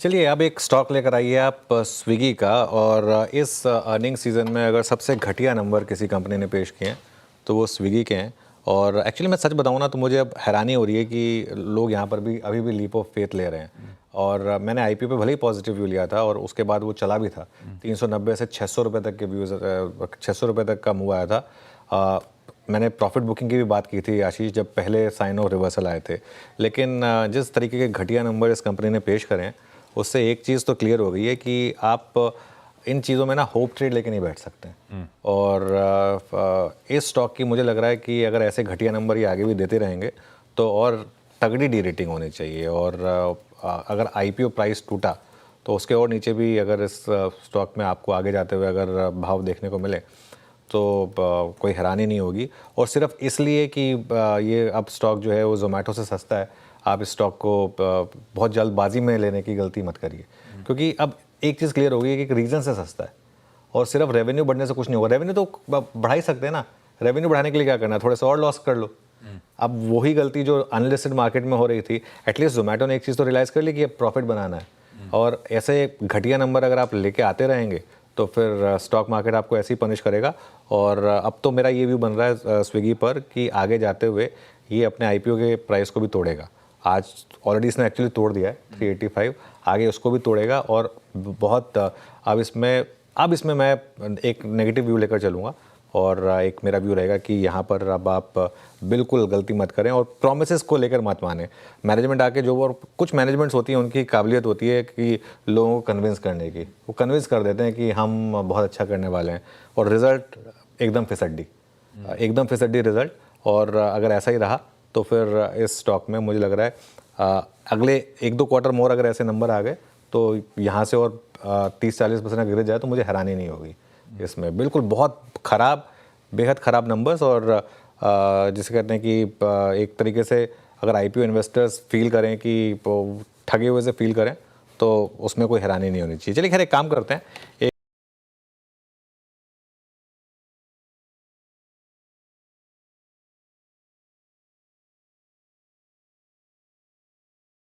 चलिए अब एक स्टॉक लेकर आइए आप स्विगी का। और इस अर्निंग सीजन में अगर सबसे घटिया नंबर किसी कंपनी ने पेश किए हैं तो वो स्विगी के हैं। और एक्चुअली मैं सच बताऊं ना तो मुझे अब हैरानी हो रही है कि लोग यहाँ पर भी अभी भी लीप ऑफ फेथ ले रहे हैं। और मैंने आईपीओ पे भले ही पॉजिटिव व्यू लिया था और उसके बाद वो चला भी था 390 से 600 रुपये तक के व्यूज़, 600 रुपये तक का मूव आया था। मैंने प्रॉफिट बुकिंग की भी बात की थी आशीष, जब पहले साइन ऑफ रिवर्सल आए थे। लेकिन जिस तरीके के घटिया नंबर इस कंपनी ने पेश करें उससे एक चीज़ तो क्लियर हो गई है कि आप इन चीज़ों में ना होप ट्रेड लेके नहीं बैठ सकते। और इस स्टॉक की मुझे लग रहा है कि अगर ऐसे घटिया नंबर ये आगे भी देते रहेंगे तो और तगड़ी डी रेटिंग होनी चाहिए। और अगर आईपीओ प्राइस टूटा तो उसके और नीचे भी अगर इस स्टॉक में आपको आगे जाते हुए अगर भाव देखने को मिले तो कोई हैरानी नहीं होगी। और सिर्फ इसलिए कि ये अब स्टॉक जो है वो जोमेटो से सस्ता है, आप इस स्टॉक को बहुत जल्दबाजी में लेने की गलती मत करिए। क्योंकि अब एक चीज़ क्लियर हो गई है कि एक रीज़न से सस्ता है और सिर्फ रेवेन्यू बढ़ने से कुछ नहीं होगा। रेवेन्यू तो बढ़ा ही सकते हैं ना, रेवेन्यू बढ़ाने के लिए क्या करना है, थोड़े से और लॉस कर लो। अब वही गलती जो अनलिस्टेड मार्केट में हो रही थी, एटलीस्ट जोमेटो ने एक चीज़ तो रियलाइज़ कर ली कि प्रॉफिट बनाना है। और ऐसे घटिया नंबर अगर आप लेके आते रहेंगे तो फिर स्टॉक मार्केट आपको ऐसे ही पनिश करेगा। और अब तो मेरा ये व्यू बन रहा है स्विगी पर कि आगे जाते हुए ये अपने आईपीओ के प्राइस को भी तोड़ेगा। आज ऑलरेडी इसने एक्चुअली तोड़ दिया है 385, आगे उसको भी तोड़ेगा। और बहुत अब इसमें मैं एक नेगेटिव व्यू लेकर चलूँगा। और एक मेरा व्यू रहेगा कि यहाँ पर अब आप बिल्कुल गलती मत करें और प्रोमिसेस को लेकर मत माने। मैनेजमेंट आके जो, और कुछ मैनेजमेंट्स होती हैं उनकी काबिलियत होती है कि लोगों को कन्विंस करने की, वो कन्विंस कर देते हैं कि हम बहुत अच्छा करने वाले हैं और रिज़ल्ट एकदम फिसड्डी रिज़ल्ट। और अगर ऐसा ही रहा तो फिर इस स्टॉक में मुझे लग रहा है अगले 1-2 क्वार्टर मोर अगर ऐसे नंबर आ गए तो यहाँ से और 30-40% गिर जाए तो मुझे हैरानी नहीं होगी। इसमें बिल्कुल बहुत ख़राब, बेहद ख़राब नंबर्स। और जिसे कहते हैं कि एक तरीके से अगर आईपीओ इन्वेस्टर्स फील करें कि ठगे हुए से फील करें तो उसमें कोई हैरानी नहीं होनी चाहिए। चलिए खैर एक काम करते हैं,